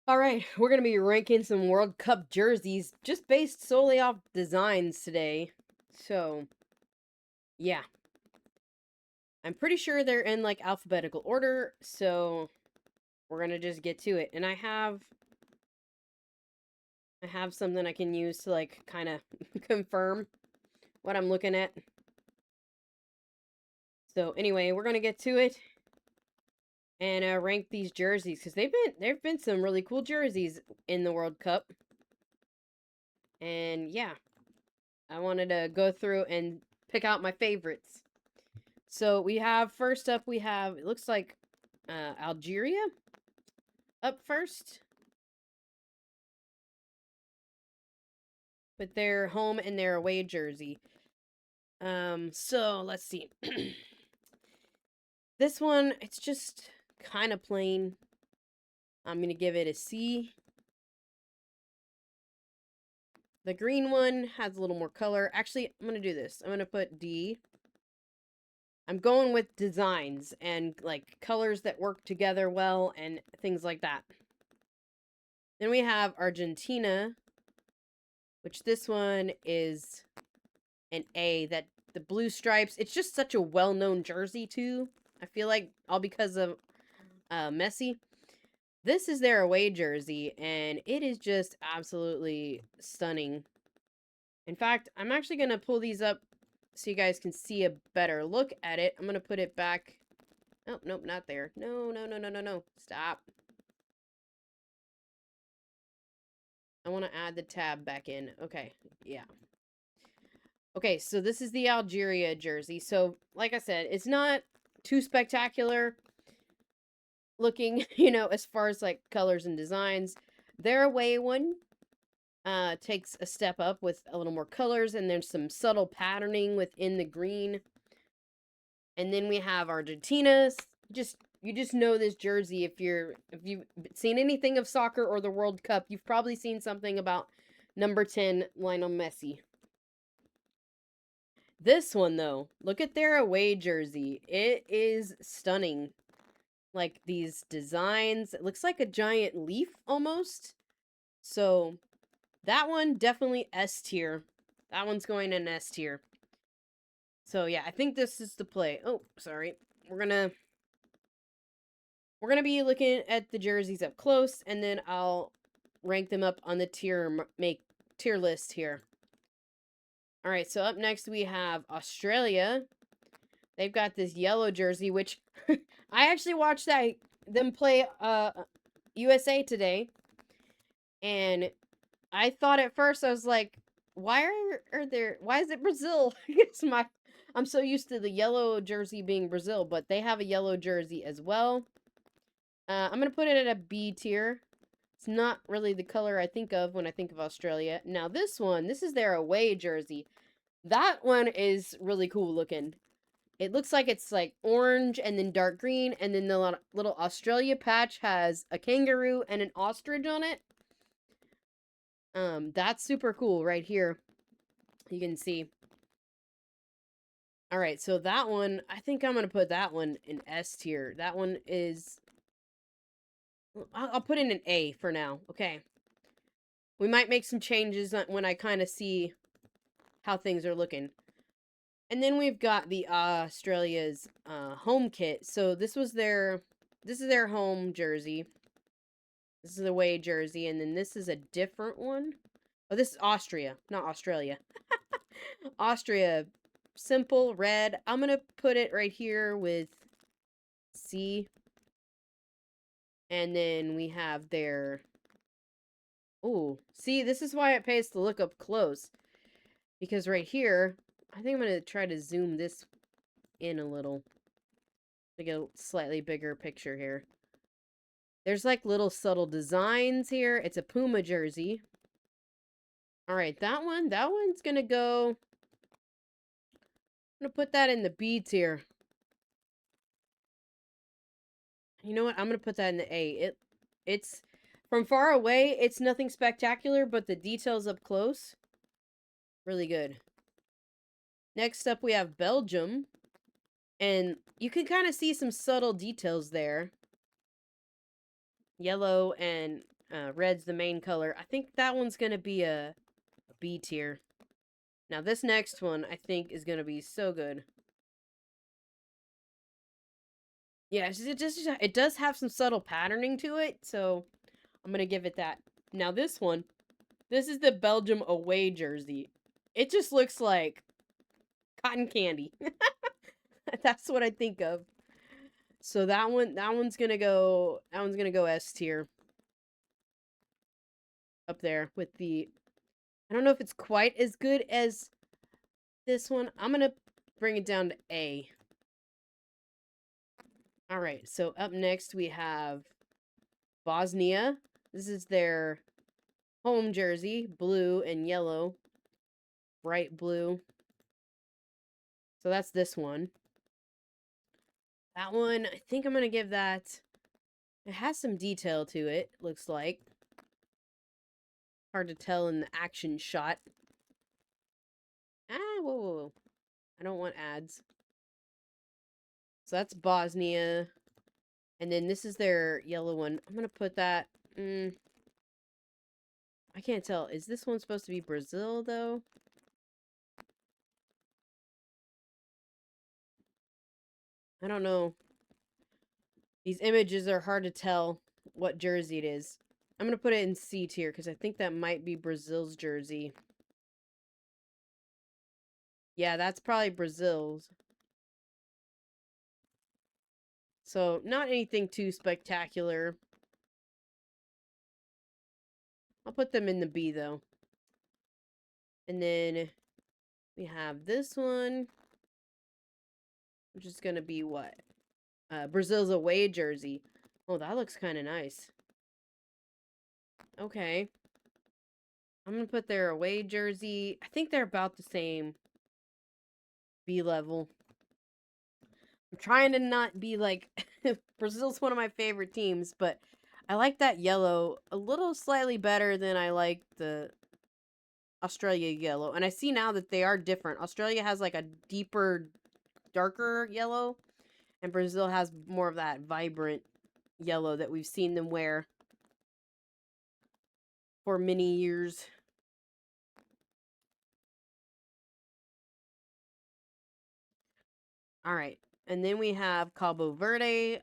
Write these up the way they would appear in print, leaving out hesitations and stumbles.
All right, we're going to be ranking some World Cup jerseys just based solely off designs today. So, yeah, I'm pretty sure they're in like alphabetical order, so we're going to just get to it. And I have something I can use to like kind of confirm what I'm looking at. So, anyway, we're going to get to it and rank these jerseys cuz there've been some really cool jerseys in the World Cup. And yeah, I wanted to go through and pick out my favorites. So we have first up, we have it looks like Algeria up first with their home and their away jersey. So let's see. This one, it's just kind of plain. I'm gonna give it a C. The green one has a little more color. Actually, I'm gonna do this. I'm gonna put D. I'm going with designs and like colors that work together well and things like that. Then we have Argentina, which this one is an A. That the blue stripes, it's just such a well-known jersey too. I feel like all because of Messi. This is their away jersey, and it is just absolutely stunning. In fact, I'm actually gonna pull these up so you guys can see a better look at it. I'm gonna put it back. Oh, nope, not there. No, no, no, no, no, no. Stop. I want to add the tab back in. Okay, yeah. Okay, so this is the Algeria jersey. So, like I said, it's not too spectacular looking, as far as like colors and designs. Their away one takes a step up with a little more colors, and there's some subtle patterning within the green. And then we have Argentina's. Just you just know this jersey if you've seen anything of soccer or the World Cup, you've probably seen something about number 10 Lionel Messi. This one though, look at their away jersey. It is stunning. Like these designs, it looks like a giant leaf almost. So that one definitely S tier. That one's going in S tier. So yeah, I think this is the play. Oh, sorry. We're gonna be looking at the jerseys up close, and then I'll rank them up on the tier list here. All right, so up next we have Australia. They've got this yellow jersey, which I actually watched them play USA today, and I thought at first I was like, why is it Brazil? It's my I'm so used to the yellow jersey being Brazil, but they have a yellow jersey as well. I'm gonna put it at a B tier. It's not really the color I think of when I think of Australia. Now this is their away jersey. That one is really cool looking. It looks like it's like orange and then dark green, and then the little Australia patch has a kangaroo and an ostrich on it. That's super cool right here. You can see. All right, so that one, I think I'm gonna put that one in S tier. That one is, I'll put in an A for now. Okay, we might make some changes when I kind of see how things are looking. And then we've got the Australia's home kit. So this is their home jersey. This is the away jersey, and then this is a different one. Oh, this is Austria, not Australia. Austria, simple red. I'm gonna put it right here with C. And then we have their. Oh, see, this is why it pays to look up close, because right here, I think I'm gonna try to zoom this in a little to get a slightly bigger picture here. There's like little subtle designs here. It's a Puma jersey. All right, that one's gonna go. I'm gonna put that in the B tier. You know what? I'm gonna put that in the A. It's from far away. It's nothing spectacular, but the details up close, really good. Next up, we have Belgium, and you can kind of see some subtle details there. Yellow and red's the main color. I think that one's gonna be a B tier. Now this next one I think is gonna be so good. Yeah, it does have some subtle patterning to it, so I'm gonna give it that. Now this one, this is the Belgium away jersey. It just looks like cotton candy. That's what I think of. So that one's gonna go S tier. Up there with the, I don't know if it's quite as good as this one. I'm gonna bring it down to A. All right, so up next we have Bosnia. This is their home jersey, blue and yellow, bright blue. So that's this one. That one, I think I'm gonna give that, it has some detail to it, looks like. Hard to tell in the action shot. Whoa. I don't want ads. So that's Bosnia. And then this is their yellow one. I'm going to put that... I can't tell. Is this one supposed to be Brazil, though? I don't know. These images are hard to tell what jersey it is. I'm going to put it in C tier because I think that might be Brazil's jersey. Yeah, that's probably Brazil's. So, not anything too spectacular. I'll put them in the B, though. And then we have this one, which is going to be what? Brazil's away jersey. Oh, that looks kind of nice. Okay. I'm going to put their away jersey. I think they're about the same B level. I'm trying to not be like... Brazil's one of my favorite teams, but I like that yellow a little slightly better than I like the Australia yellow. And I see now that they are different. Australia has like a deeper, darker yellow, and Brazil has more of that vibrant yellow that we've seen them wear for many years. All right. And then we have Cabo Verde,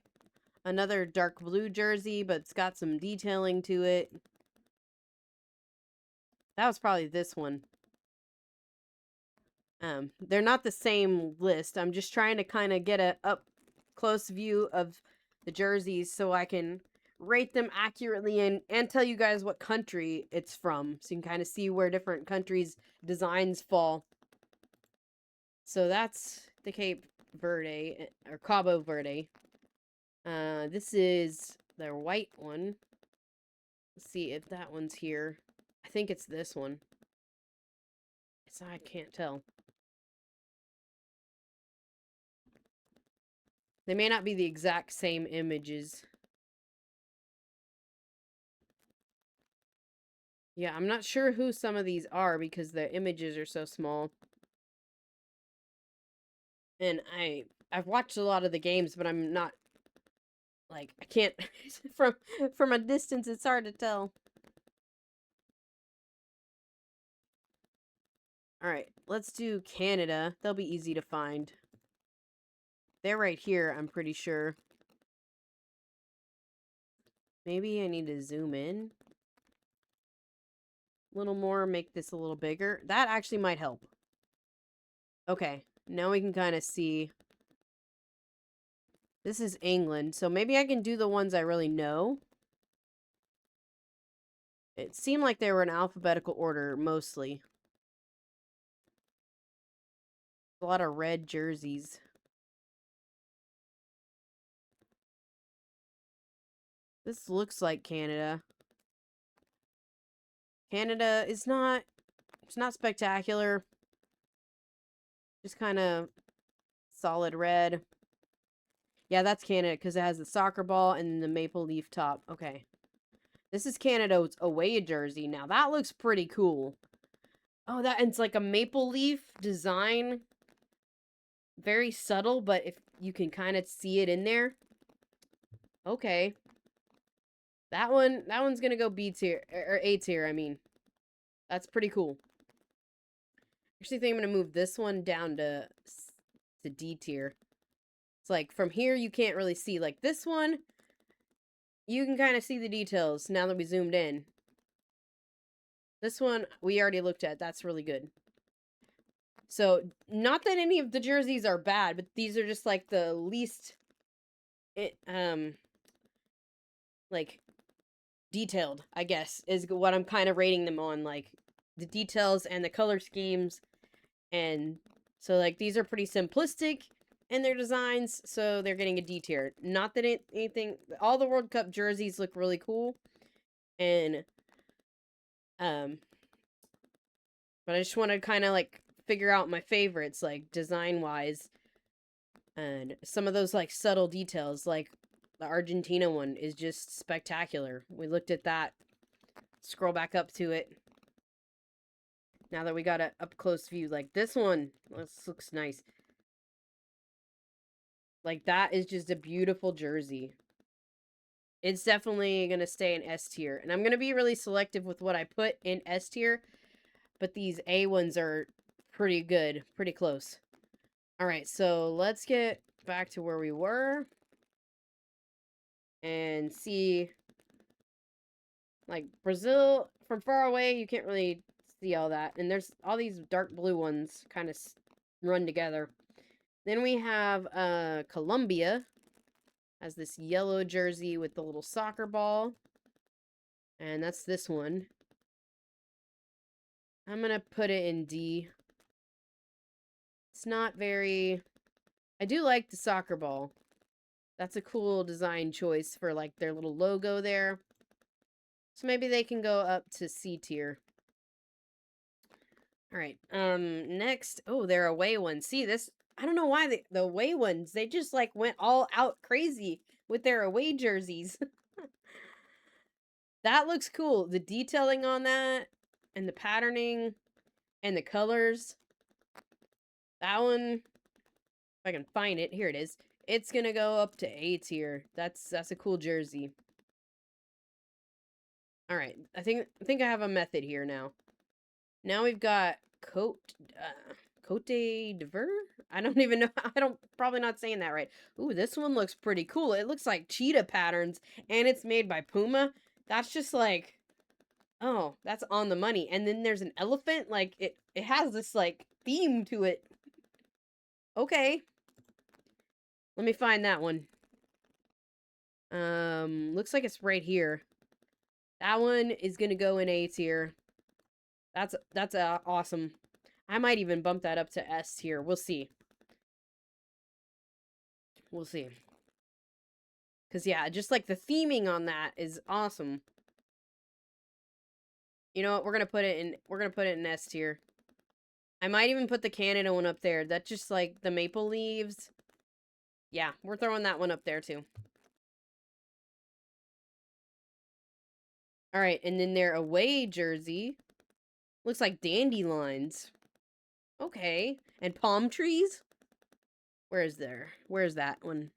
another dark blue jersey, but it's got some detailing to it. That was probably this one. They're not the same list. I'm just trying to kind of get a up close view of the jerseys so I can rate them accurately and tell you guys what country it's from, so you can kind of see where different countries' designs fall. So that's the Cape Verde, or Cabo Verde. This is their white one. Let's see if that one's here. I think it's this one. I can't tell. They may not be the exact same images. Yeah, I'm not sure who some of these are because the images are so small. And I've watched a lot of the games, but I'm not, like, I can't from a distance it's hard to tell. All right, let's do Canada. They'll be easy to find. They're right here, I'm pretty sure. Maybe I need to zoom in a little more, make this a little bigger. That actually might help. Okay, now we can kind of see. This is England, so maybe I can do the ones I really know. It seemed like they were in alphabetical order, mostly. A lot of red jerseys. This looks like Canada. Canada is not... It's not spectacular. Just kind of solid red. Yeah, that's Canada because it has the soccer ball and the maple leaf top. Okay. This is Canada's away jersey. Now, that looks pretty cool. Oh, it's like a maple leaf design. Very subtle, but if you can kind of see it in there. Okay. That one's gonna go B tier or A tier. I mean, that's pretty cool. Actually, think I'm gonna move this one down to D tier. It's like from here you can't really see. Like this one, you can kind of see the details now that we zoomed in. This one we already looked at. That's really good. So, not that any of the jerseys are bad, but these are just like the least like detailed, I guess, is what I'm kind of rating them on, like the details and the color schemes. And so like these are pretty simplistic in their designs, so they're getting a D tier. Not that anything, all the World Cup jerseys look really cool, and but I just want to kind of like figure out my favorites, like design wise, and some of those like subtle details, like the Argentina one is just spectacular. We looked at that. Scroll back up to it. Now that we got an up close view, like this one, this looks nice. Like that is just a beautiful jersey. It's definitely going to stay in S tier. And I'm going to be really selective with what I put in S tier. But these A ones are pretty good. Pretty close. Alright, so let's get back to where we were. And see. Like, Brazil, from far away, you can't really see all that. And there's all these dark blue ones kind of run together. Then we have Colombia. Has this yellow jersey with the little soccer ball. And that's this one. I'm going to put it in D. It's not very... I do like the soccer ball. That's a cool design choice for, like, their little logo there. So maybe they can go up to C tier. Alright, next... Oh, they're away ones. See, this... I don't know why the away ones, they just, like, went all out crazy with their away jerseys. That looks cool. The detailing on that, and the patterning, and the colors. That one, if I can find it, here it is. It's gonna go up to A tier. That's a cool jersey. All right, I think I have a method here now. Now we've got Cote d'Ivoire. I don't even know. I don't probably not saying that right. Ooh, this one looks pretty cool. It looks like cheetah patterns, and it's made by Puma. That's just like, oh, that's on the money. And then there's an elephant. Like it has this like theme to it. Okay. Let me find that one. Looks like it's right here. That one is gonna go in A tier. That's awesome. I might even bump that up to S tier. We'll see. We'll see. Cause yeah, just like the theming on that is awesome. You know what? We're gonna put it in S tier. I might even put the Canada one up there. That's just like the maple leaves. Yeah, we're throwing that one up there too. All right, and then their away jersey looks like dandelions. Okay, and palm trees. Where's that one?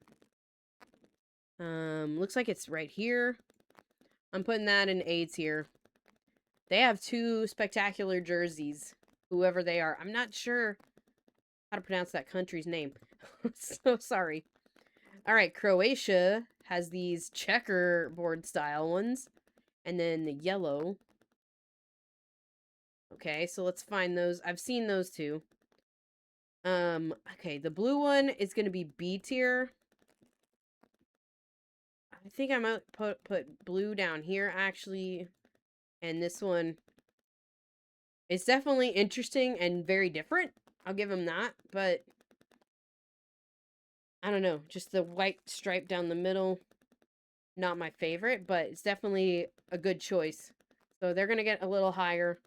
Looks like it's right here. I'm putting that in A tier. They have two spectacular jerseys. Whoever they are, I'm not sure how to pronounce that country's name. So sorry. All right, Croatia has these checkerboard style ones. And then the yellow. Okay, so let's find those. I've seen those two. Okay, the blue one is going to be B tier. I think I might put blue down here, actually. And this one is definitely interesting and very different. I'll give him that, but I don't know. Just the white stripe down the middle. Not my favorite, but it's definitely a good choice. So they're going to get a little higher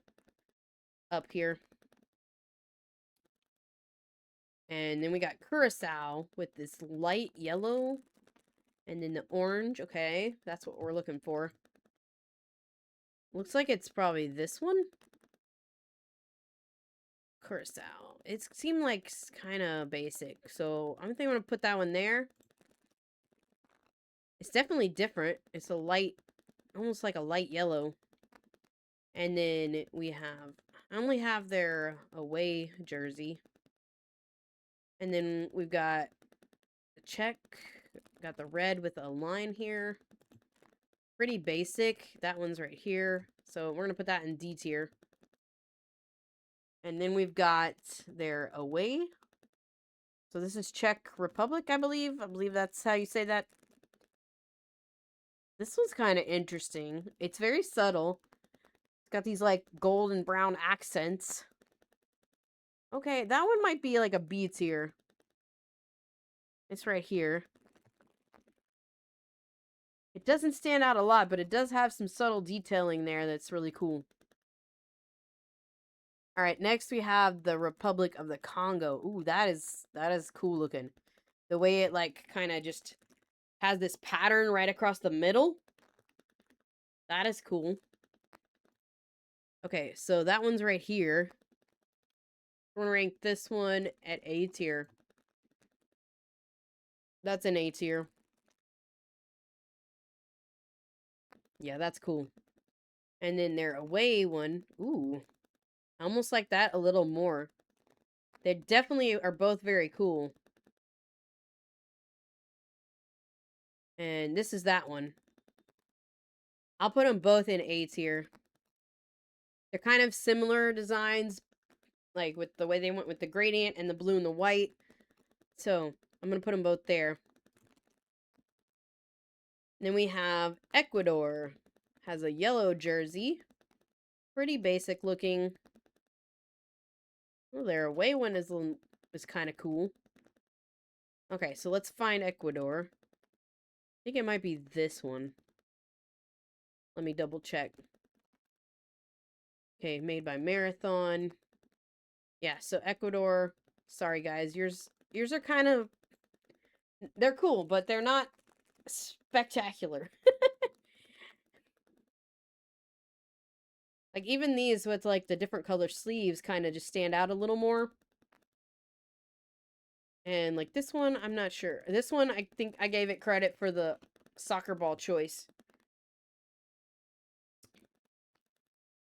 up here. And then we got Curacao with this light yellow. And then the orange. Okay, that's what we're looking for. Looks like it's probably this one. Curacao. It seemed like kind of basic. So I think I'm going to put that one there. It's definitely different. It's a light almost like a light yellow. And then we have, I only have their away jersey. And then we've got the Czech, got the red with a line here. Pretty basic. That one's right here. So we're going to put that in D tier. And then we've got their away. So this is Czech Republic, I believe. I believe that's how you say that. This one's kind of interesting. It's very subtle. It's got these like gold and brown accents. Okay, that one might be like a B tier. It's right here. It doesn't stand out a lot, but it does have some subtle detailing there that's really cool. All right, next we have the Republic of the Congo. Ooh, that is cool looking. The way it like kind of just has this pattern right across the middle. That is cool. Okay, so that one's right here. We're gonna rank this one at A tier. That's an A tier. Yeah, that's cool. And then their away one. Ooh. I almost like that a little more. They definitely are both very cool. And this is that one. I'll put them both in A tier. They're kind of similar designs, like with the way they went with the gradient and the blue and the white. So I'm going to put them both there. Then we have Ecuador. Has a yellow jersey. Pretty basic looking. Oh, their away one is kind of cool. Okay, so let's find Ecuador. I think it might be this one. Let me double check. Okay, made by Marathon. Yeah, so Ecuador. Sorry, guys. Yours are kind of... They're cool, but they're not spectacular. Like, even these with, like, the different color sleeves kind of just stand out a little more. And, like, this one, I'm not sure. This one, I think I gave it credit for the soccer ball choice.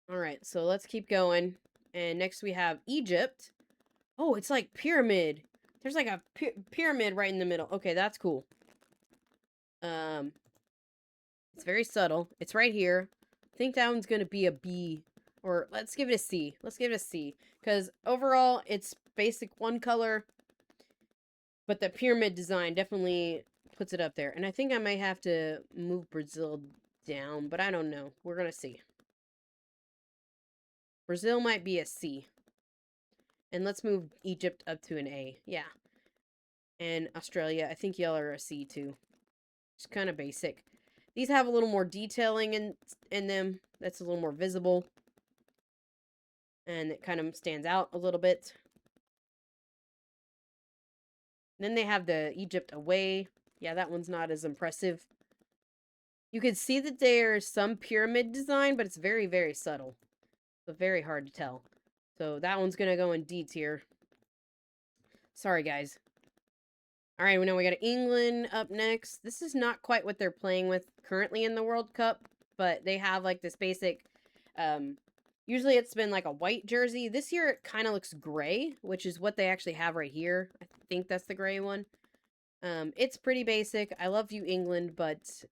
Alright, so let's keep going. And next we have Egypt. Oh, it's like pyramid. There's like a pyramid right in the middle. Okay, that's cool. It's very subtle. It's right here. I think that one's going to be a B. Or let's give it a C. Let's give it a C. Because overall, it's basic one color. But the pyramid design definitely puts it up there. And I think I might have to move Brazil down. But I don't know. We're going to see. Brazil might be a C. And let's move Egypt up to an A. Yeah. And Australia, I think y'all are a C too. It's kind of basic. These have a little more detailing in them. That's a little more visible. And it kind of stands out a little bit. Then they have the Egypt away. Yeah, that one's not as impressive. You can see that there's some pyramid design, but it's very, very subtle. So very hard to tell. So that one's going to go in D tier. Sorry, guys. All right, now we got England up next. This is not quite what they're playing with currently in the World Cup, but they have like this basic, usually it's been like a white jersey. This year it kind of looks gray, which is what they actually have right here. I think that's the gray one. It's pretty basic. I love you, England, but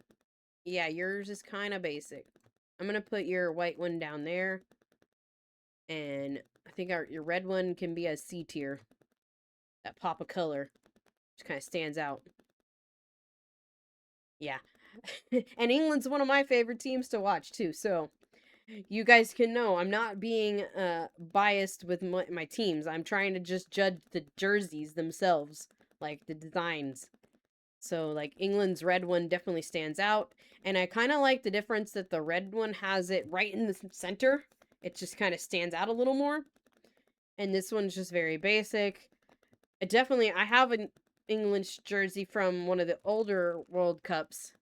yeah, yours is kind of basic. I'm going to put your white one down there. And I think your red one can be a C tier. That pop of color. Just kind of stands out. Yeah. And England's one of my favorite teams to watch, too. So, you guys can know I'm not being biased with my teams. I'm trying to just judge the jerseys themselves. Like, the designs. So, like, England's red one definitely stands out. And I kind of like the difference that the red one has it right in the center. It just kind of stands out a little more. And this one's just very basic. I have an English jersey from one of the older World Cups.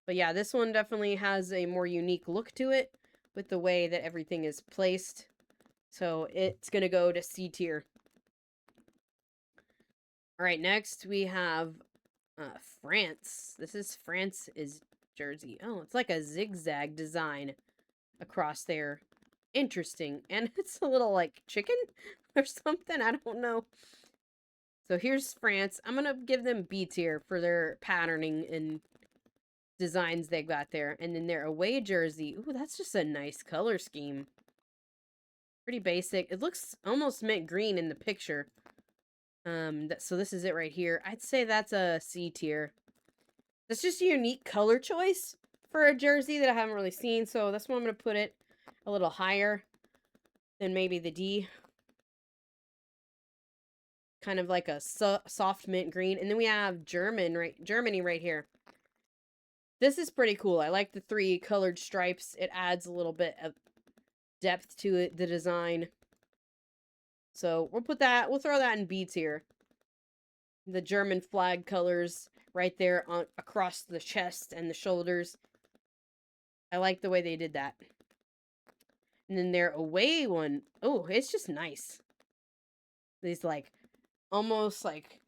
But yeah, this one definitely has a more unique look to it with the way that everything is placed. So it's going to go to C tier. All right, next we have France. This is France's jersey. Oh, it's like a zigzag design across there. Interesting. And it's a little like chicken or something. I don't know. So here's France. I'm going to give them B tier for their patterning and designs they got there. And then their away jersey. Ooh, that's just a nice color scheme. Pretty basic. It looks almost mint green in the picture. So this is it right here. I'd say that's a C tier. That's just a unique color choice for a jersey that I haven't really seen. So that's why I'm going to put it a little higher than maybe the D. Kind of like a soft mint green. And then we have Germany right here. This is pretty cool. I like the 3 colored stripes. It adds a little bit of depth to it, the design. So we'll throw that in B tier. The German flag colors right there across the chest and the shoulders. I like the way they did that. And then their away one, oh, it's just nice. These like almost like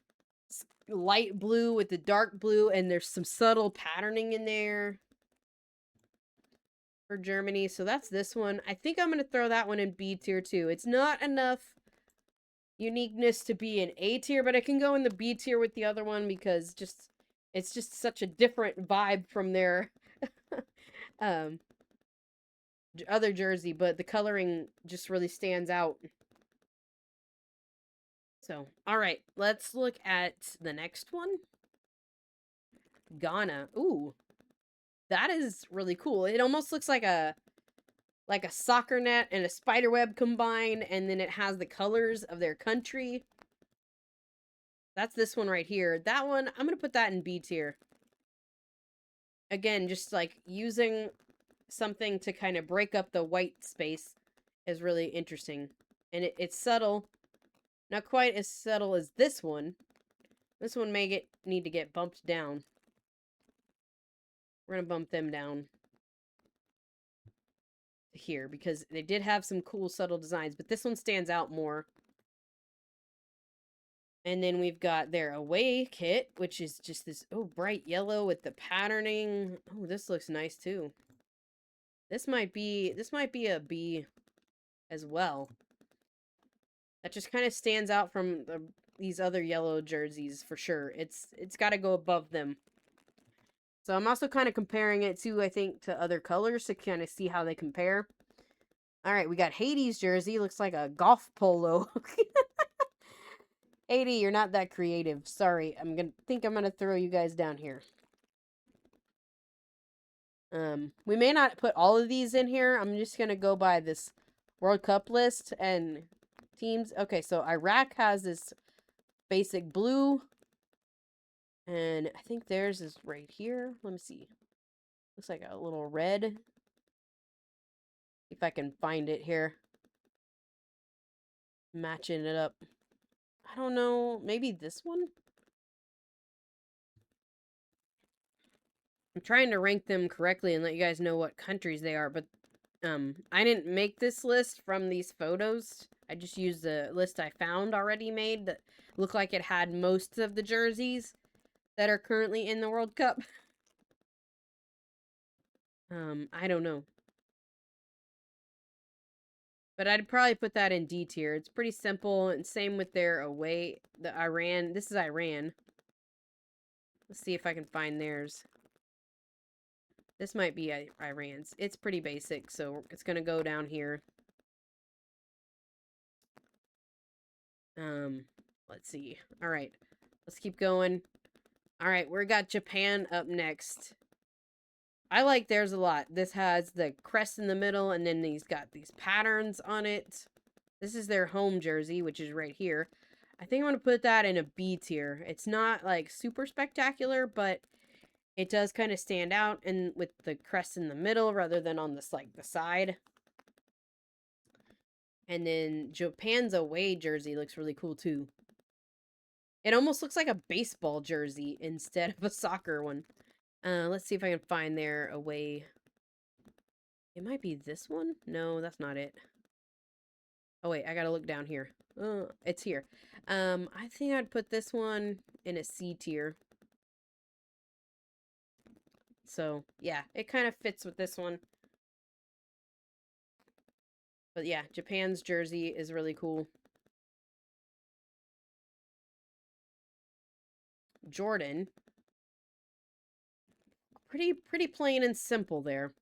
light blue with the dark blue, and there's some subtle patterning in there for Germany. So that's this one. I think I'm going to throw that one in B tier too. It's not enough uniqueness to be an A tier, but I can go in the B tier with the other one because it's just such a different vibe from their other jersey, but the coloring just really stands out. So, all right, let's look at the next one. Ghana. Ooh, that is really cool. It almost looks like a soccer net and a spider web combined, and then it has the colors of their country. That's this one right here. That one, I'm going to put that in B tier. Again, just like using something to kind of break up the white space is really interesting. And it's subtle. Not quite as subtle as this one. This one may need to get bumped down. We're going to bump them down here because they did have some cool subtle designs, but this one stands out more. And then we've got their away kit, which is just this bright yellow with the patterning. Oh, this looks nice too. This might be a B as well. That just kind of stands out from these other yellow jerseys for sure. It's got to go above them. So I'm also kind of comparing it to, I think, to other colors to kind of see how they compare. All right, we got Haiti's jersey. Looks like a golf polo. Haiti, you're not that creative. Sorry, I'm gonna throw you guys down here. We may not put all of these in here. I'm just gonna go by this World Cup list and teams. Okay, so Iraq has this basic blue. And I think theirs is right here. Let me see. Looks like a little red. If I can find it here. Matching it up. I don't know. Maybe this one? I'm trying to rank them correctly and let you guys know what countries they are, but I didn't make this list from these photos. I just used the list I found already made that looked like it had most of the jerseys that are currently in the World Cup. I don't know. But I'd probably put that in D tier. It's pretty simple, and same with their away, the Iran. This is Iran. Let's see if I can find theirs. This might be Iran's. It's pretty basic, so it's going to go down here. Let's see. All right. Let's keep going. All right, we got Japan up next. I like theirs a lot. This has the crest in the middle, and then he's got these patterns on it. This is their home jersey, which is right here. I think I'm going to put that in a B tier. It's not, like, super spectacular, but it does kind of stand out and with the crest in the middle rather than on this, like, the side. And then Japan's away jersey looks really cool, too. It almost looks like a baseball jersey instead of a soccer one. Let's see if I can find their away. It might be this one? No, that's not it. Oh, wait, I gotta look down here. It's here. I think I'd put this one in a C tier. So, yeah, it kind of fits with this one. But yeah, Japan's jersey is really cool. Jordan. Pretty plain and simple there.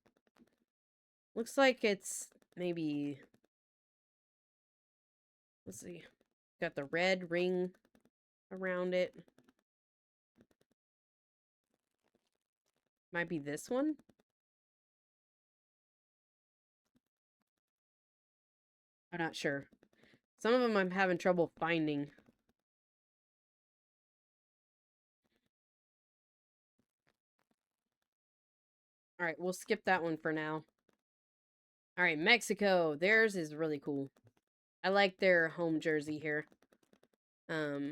Looks like it's maybe, let's see. Got the red ring around it. Might be this one. I'm not sure. Some of them I'm having trouble finding. All right, we'll skip that one for now. All right, Mexico. Theirs is really cool. I like their home jersey here. I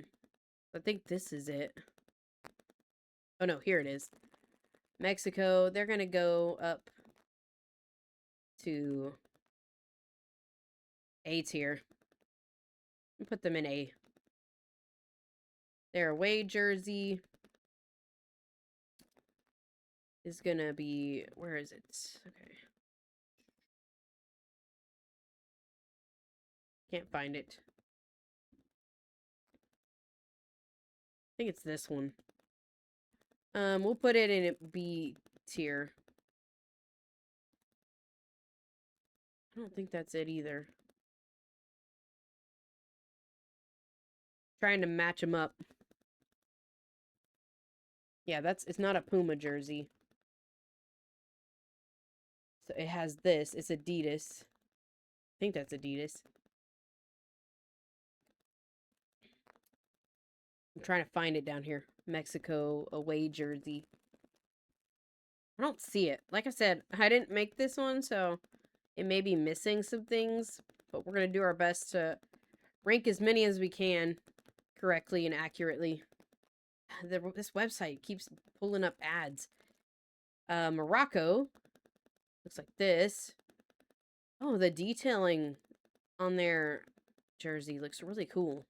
think this is it. Oh no, here it is. Mexico, they're going to go up to A tier. Put them in A. Their away jersey is going to be, where is it? Okay. Can't find it. I think it's this one. We'll put it in a B tier. I don't think that's it either. Trying to match them up. Yeah, it's not a Puma jersey. So it has this. It's Adidas. I think that's Adidas. I'm trying to find it down here. Mexico away jersey. I don't see it. Like I said, I didn't make this one, so it may be missing some things, but we're going to do our best to rank as many as we can correctly and accurately. This website keeps pulling up ads. Morocco. Looks like this. Oh, the detailing on their jersey looks really cool.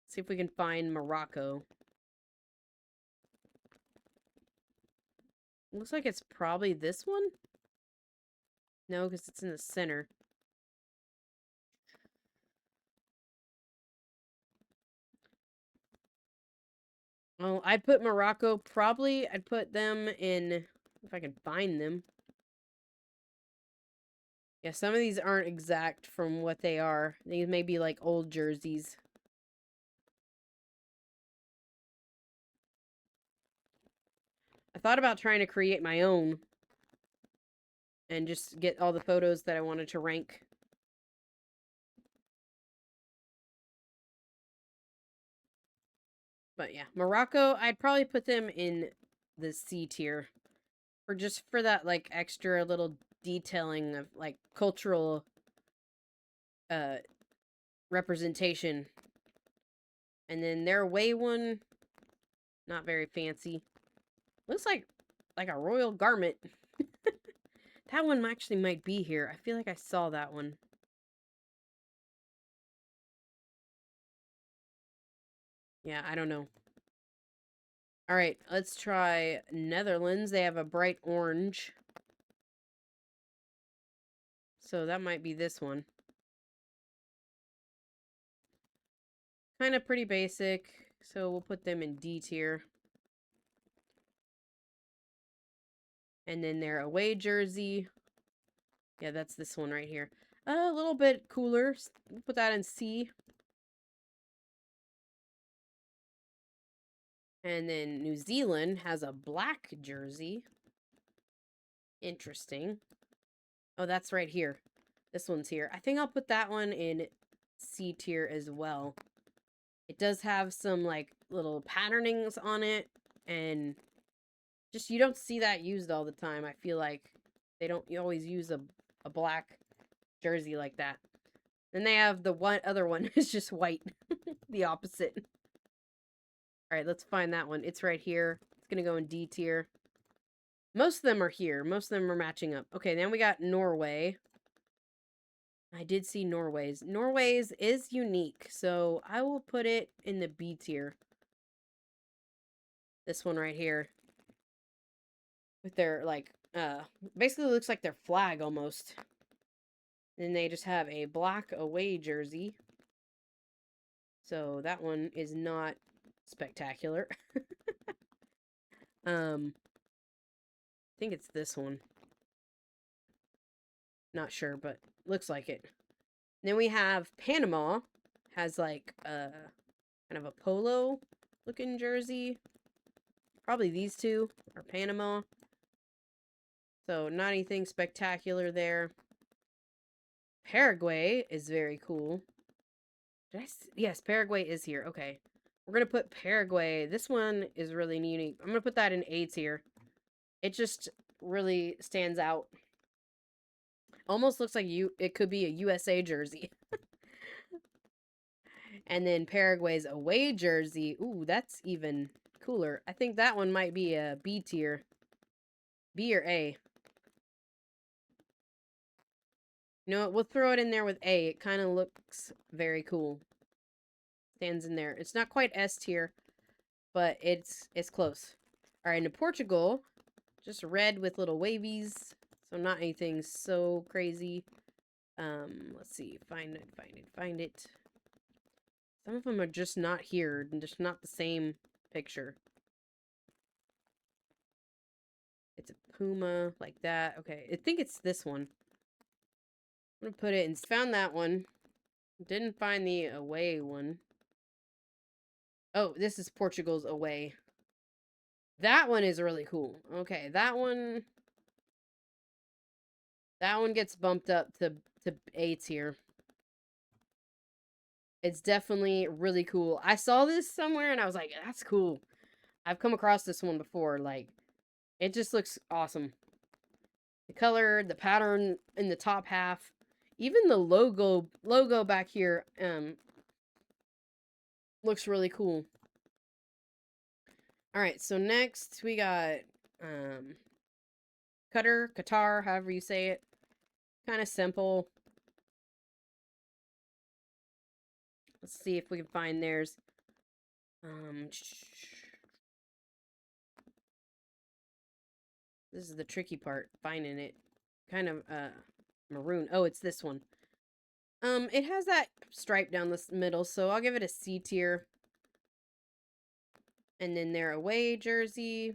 See if we can find Morocco. Looks like it's probably this one. No, because it's in the center. Well, I'd put Morocco, probably I'd put them in, if I can find them. Yeah, some of these aren't exact from what they are. These may be like old jerseys. I thought about trying to create my own and just get all the photos that I wanted to rank. But yeah, Morocco, I'd probably put them in the C tier. Or just for that, like, extra little detailing of, like, cultural representation. And then their away one, not very fancy. Looks like a royal garment. That one actually might be here. I feel like I saw that one. Yeah, I don't know. All right, let's try Netherlands. They have a bright orange. So that might be this one. Kind of pretty basic. So we'll put them in D tier. And then their away jersey. Yeah, that's this one right here. A little bit cooler. We'll put that in C. And then New Zealand has a black jersey. Interesting. Oh, that's right here. This one's here. I think I'll put that one in C tier as well. It does have some, like, little patternings on it. And just, you don't see that used all the time. I feel like you always use a black jersey like that. Then they have the other one. It's just white. The opposite. All right, let's find that one. It's right here. It's going to go in D tier. Most of them are here. Most of them are matching up. Okay, then we got Norway. I did see Norway's. Norway's is unique, so I will put it in the B tier. This one right here. with their, like, basically looks like their flag almost. Then they just have a black away jersey. So that one is not spectacular. I think it's this one. Not sure, but looks like it. Then we have Panama. Has like a kind of a polo looking jersey. Probably these two are Panama. So not anything spectacular there. Paraguay is very cool. Yes, Paraguay is here. Okay. We're going to put Paraguay. This one is really unique. I'm going to put that in A tier. It just really stands out. Almost looks like it could be a USA jersey. And then Paraguay's away jersey. Ooh, that's even cooler. I think that one might be a B tier. B or A. You know what? We'll throw it in there with A. It kind of looks very cool. Stands in there. It's not quite S tier, but it's close. All right, into Portugal, just red with little wavies. So not anything so crazy. Let's see. Find it. Some of them are just not here, and just not the same picture. It's a puma, like that. Okay, I think it's this one. I'm gonna put it and found that one. Didn't find the away one. Oh, this is Portugal's away. That one is really cool. Okay, that one gets bumped up to A tier. It's definitely really cool. I saw this somewhere and I was like, that's cool. I've come across this one before. Like, it just looks awesome. The color, the pattern in the top half, even the logo back here looks really cool. All right, so next we got Qatar, however you say it. Kind of simple. Let's see if we can find theirs. This is the tricky part, finding it. Kind of maroon. Oh, it's this one. It has that stripe down the middle, so I'll give it a C tier. And then their away jersey.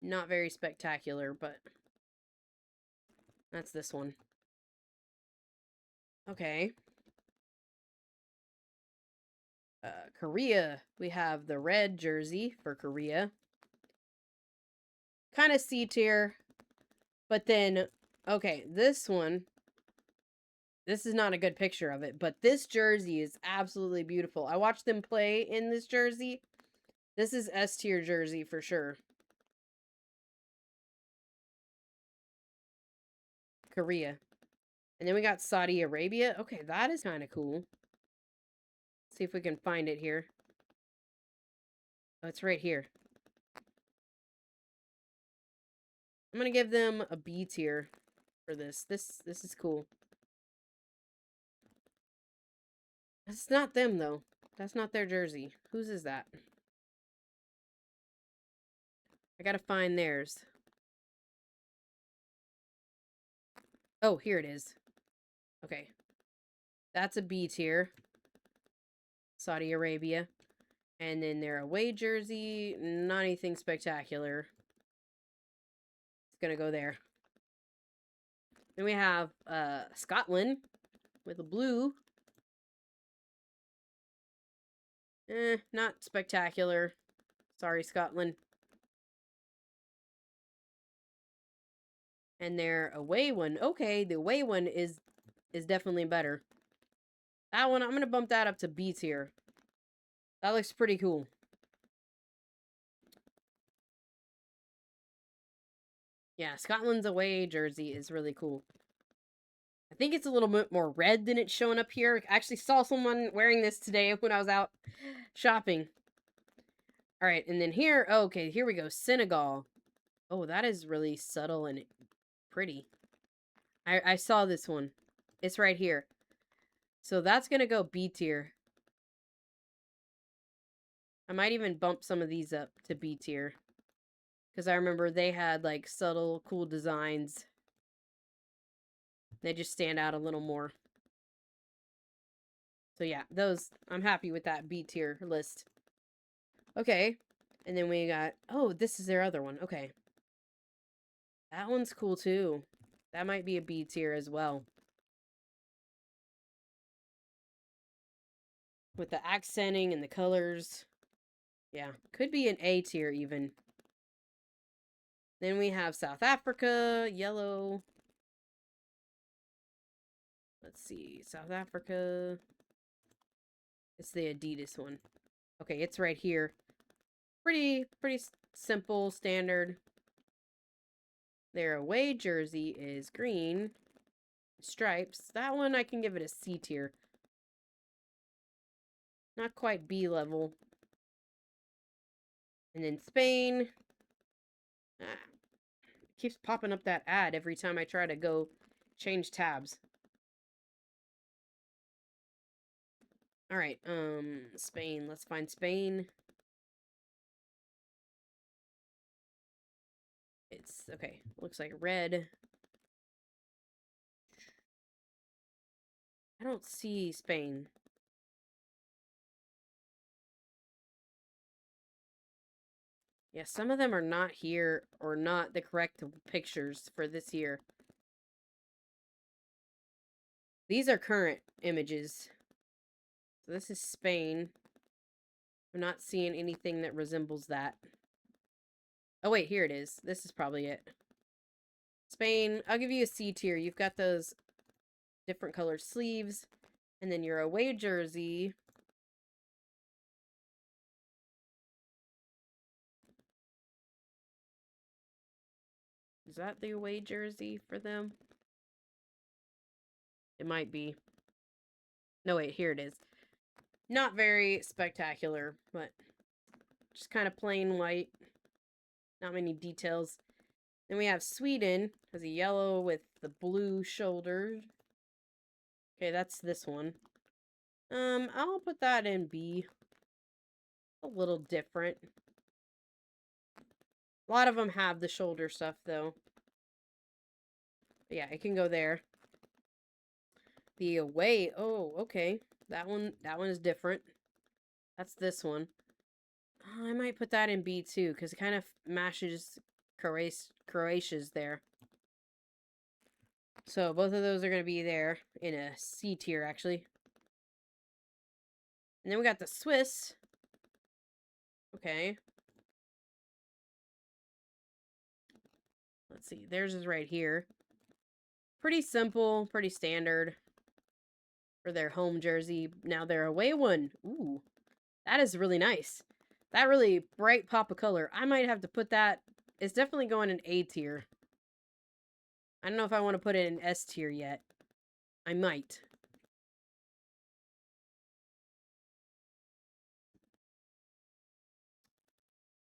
Not very spectacular, but that's this one. Okay. Korea. We have the red jersey for Korea. Kind of C tier. But then, okay, this one. This is not a good picture of it, but this jersey is absolutely beautiful. I watched them play in this jersey. This is S tier jersey for sure. Korea. And then we got Saudi Arabia. Okay, that is kind of cool. See if we can find it here. Oh, it's right here. I'm going to give them a B tier for this. This is cool. It's not them, though. That's not their jersey. Whose is that? I gotta find theirs. Oh, here it is. Okay. That's a B tier. Saudi Arabia. And then their away jersey, not anything spectacular. It's gonna go there. Then we have Scotland with a blue. Not spectacular. Sorry, Scotland. And their away one. Okay, the away one is definitely better. That one, I'm going to bump that up to B tier. That looks pretty cool. Yeah, Scotland's away jersey is really cool. I think it's a little bit more red than it's showing up here. I actually saw someone wearing this today when I was out shopping. All right, and then here, okay, here we go. Senegal. Oh, that is really subtle and pretty. I saw this one. It's right here. So that's going to go B tier. I might even bump some of these up to B tier. Because I remember they had like subtle, cool designs. They just stand out a little more. So yeah, those, I'm happy with that B tier list. Okay. And then we got, oh, this is their other one. Okay. That one's cool too. That might be a B tier as well. With the accenting and the colors. Yeah, could be an A tier even. Then we have South Africa, yellow. Let's see, South Africa. It's the Adidas one. Okay, it's right here. Pretty simple, standard. Their away jersey is green. Stripes. That one I can give it a C tier. Not quite B level. And then Spain. Ah, it keeps popping up that ad every time I try to go change tabs. Alright, Spain. Let's find Spain. It's, okay, looks like red. I don't see Spain. Yeah, some of them are not here or not the correct pictures for this year. These are current images. So this is Spain. I'm not seeing anything that resembles that. Oh wait, here it is. This is probably it. Spain, I'll give you a C tier. You've got those different colored sleeves. And then your away jersey. Is that the away jersey for them? It might be. No, wait, here it is. Not very spectacular, but just kind of plain white. Not many details. Then we have Sweden. Has a yellow with the blue shoulders. Okay, that's this one. I'll put that in B. A little different. A lot of them have the shoulder stuff, though. But yeah, it can go there. The away. Oh, okay. That one is different. That's this one. Oh, I might put that in B too, because it kind of matches Croatia's there. So both of those are going to be there in a C tier, actually. And then we got the Swiss. Okay. Let's see. Theirs is right here. Pretty simple, pretty standard for their home jersey. Now their away one. Ooh, that is really nice. That really bright pop of color. I might have to put that. It's definitely going in A tier. I don't know if I want to put it in S tier yet. I might.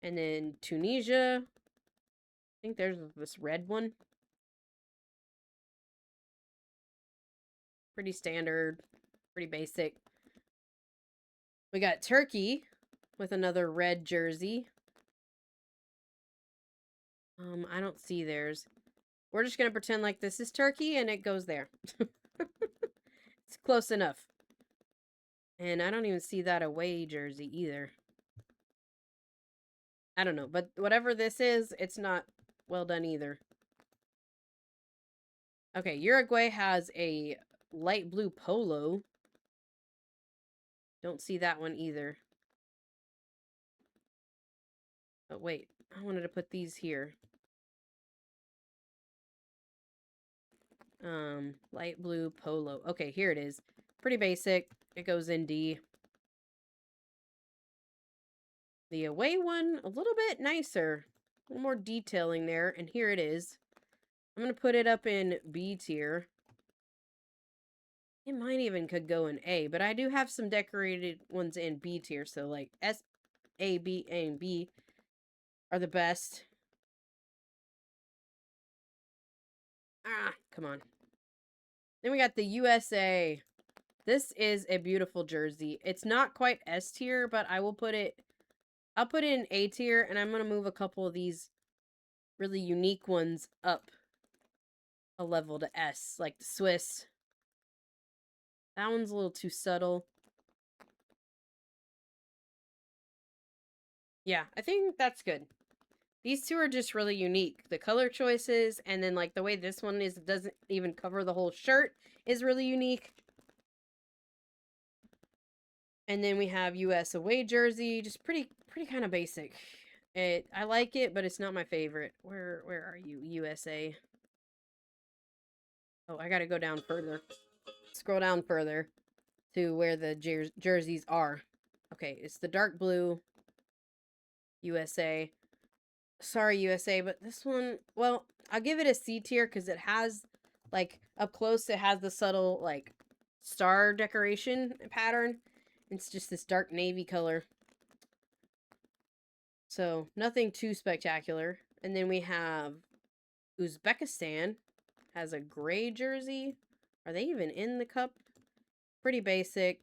And then Tunisia. I think there's this red one. Pretty standard. Pretty basic. We got Turkey with another red jersey. I don't see theirs. We're just going to pretend like this is Turkey and it goes there. It's close enough. And I don't even see that away jersey either. I don't know, but whatever this is, it's not well done either. Okay, Uruguay has a light blue polo. Don't see that one either. Oh, wait. I wanted to put these here. Light blue polo. Okay, here it is. Pretty basic. It goes in D. The away one, a little bit nicer. A little more detailing there. And here it is. I'm going to put it up in B tier. It might even could go in A, but I do have some decorated ones in B tier. So like S, A, B, A, and B are the best. Ah, come on. Then we got the USA. This is a beautiful jersey. It's not quite S tier, but I will put it, I'll put it in A tier, and I'm going to move a couple of these really unique ones up a level to S, like the Swiss. That one's a little too subtle. Yeah, I think that's good. These two are just really unique. The color choices, and then like the way this one is, doesn't even cover the whole shirt, is really unique. And then we have US away jersey, just pretty kind of basic. I like it, but it's not my favorite. Where are you, USA? Oh, I gotta go down further. Scroll down further to where the jerseys are. Okay, it's the dark blue USA. Sorry, USA, but this one, well, I'll give it a C tier because it has, like, up close, it has the subtle, like, star decoration pattern. It's just this dark navy color. So, nothing too spectacular. And then we have Uzbekistan has a gray jersey. Are they even in the cup? Pretty basic.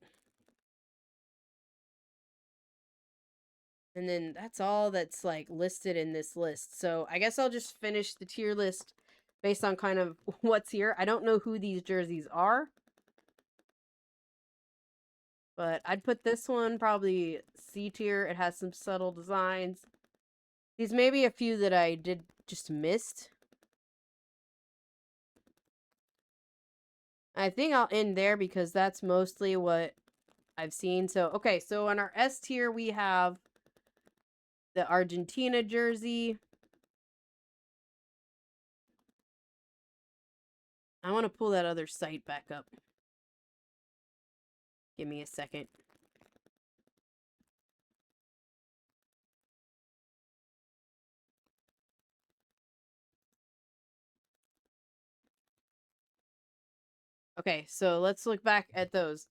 And then that's all that's like listed in this list. So I guess I'll just finish the tier list based on kind of what's here. I don't know who these jerseys are. But I'd put this one probably C tier. It has some subtle designs. These may be a few that I did just missed. I think I'll end there because that's mostly what I've seen. So, okay, so on our S tier, we have the Argentina jersey. I want to pull that other site back up. Give me a second. Okay, so let's look back at those.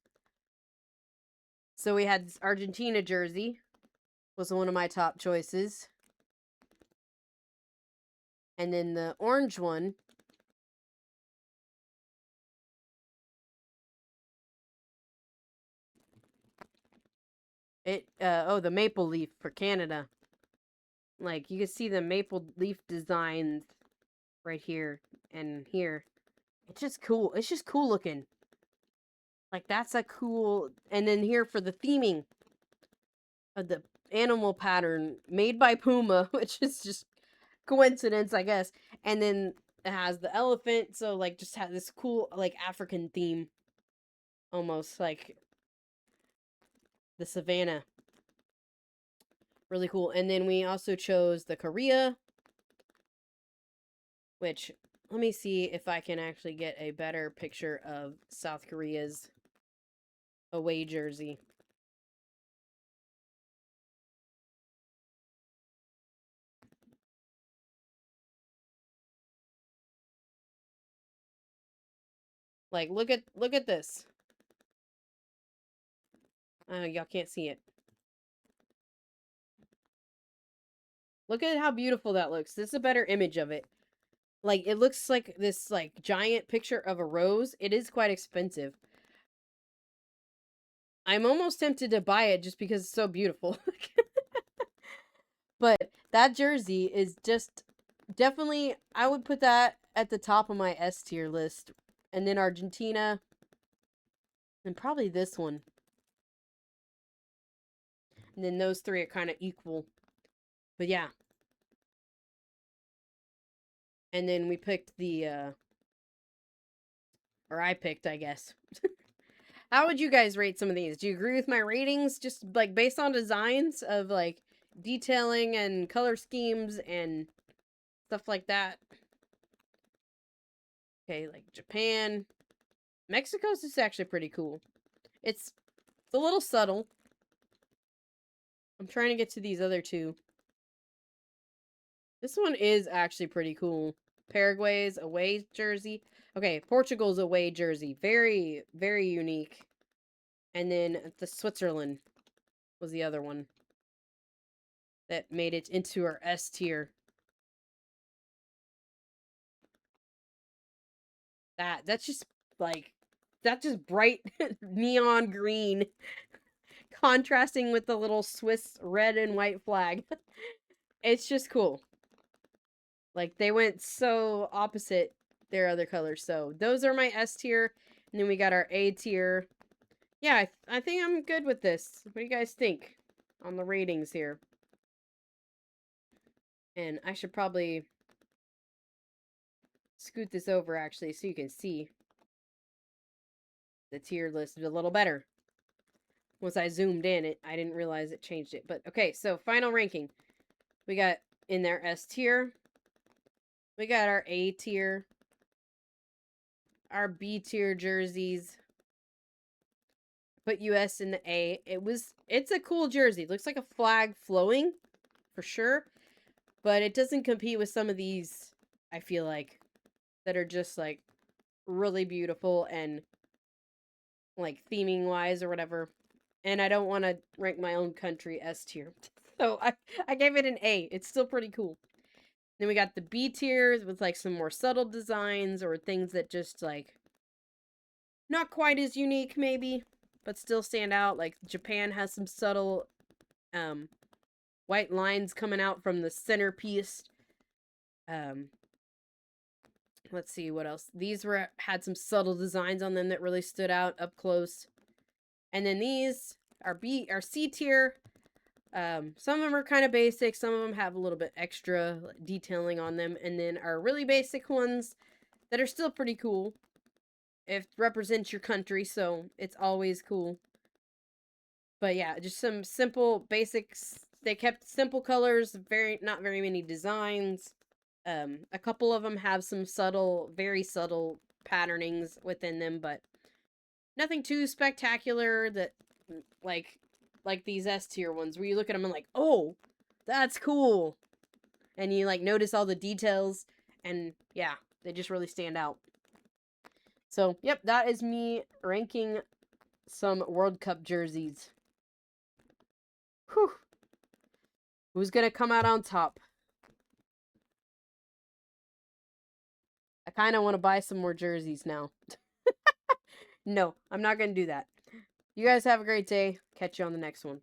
So we had this Argentina jersey. Was one of my top choices. And then the orange one. The maple leaf for Canada. Like, you can see the maple leaf designs right here and here. It's just cool. It's just cool looking. Like, that's a cool... And then here for the theming of the animal pattern made by Puma, which is just coincidence, I guess. And then it has the elephant, so, like, just has this cool, like, African theme. Almost, like, the savannah. Really cool. And then we also chose the Korea, which, let me see if I can actually get a better picture of South Korea's away jersey. Like, look at this. Y'all can't see it. Look at how beautiful that looks. This is a better image of it. Like, it looks like this, like, giant picture of a rose. It is quite expensive. I'm almost tempted to buy it just because it's so beautiful. But that jersey is just definitely, I would put that at the top of my S tier list. And then Argentina. And probably this one. And then those three are kind of equal. But yeah. And then we picked the, or I picked, I guess. How would you guys rate some of these? Do you agree with my ratings? Just, like, based on designs of, like, detailing and color schemes and stuff like that. Okay, like Japan. Mexico's is actually pretty cool. It's a little subtle. I'm trying to get to these other two. This one is actually pretty cool. Paraguay's away jersey. Okay, Portugal's away jersey. Very, very unique. And then the Switzerland was the other one that made it into our S tier. That's just like, that's just bright neon green contrasting with the little Swiss red and white flag. It's just cool. Like, they went so opposite their other colors. So, those are my S tier. And then we got our A tier. Yeah, I think I'm good with this. What do you guys think on the ratings here? And I should probably scoot this over, actually, so you can see the tier list a little better. Once I zoomed in, I didn't realize it changed it. But, okay, so final ranking. We got in there S tier. We got our A tier. Our B tier jerseys. Put US in the A. It's a cool jersey. It looks like a flag flowing, for sure. But it doesn't compete with some of these, I feel like, that are just, like, really beautiful and, like, theming wise or whatever. And I don't want to rank my own country S tier. So I gave it an A. It's still pretty cool. Then we got the B tiers with, like, some more subtle designs or things that just, like, not quite as unique, maybe, but still stand out. Like, Japan has some subtle white lines coming out from the centerpiece. Let's see what else. These had some subtle designs on them that really stood out up close. And then these are C tier. Some of them are kind of basic. Some of them have a little bit extra detailing on them. And then our really basic ones that are still pretty cool. It represents your country, so it's always cool. But yeah, just some simple basics. They kept simple colors, not very many designs. A couple of them have some subtle, very subtle patternings within them, but nothing too spectacular that like these S tier ones where you look at them and like, oh, that's cool. And you like notice all the details and yeah, they just really stand out. So, yep, that is me ranking some World Cup jerseys. Whew. Who's gonna come out on top? I kind of want to buy some more jerseys now. No, I'm not gonna do that. You guys have a great day. Catch you on the next one.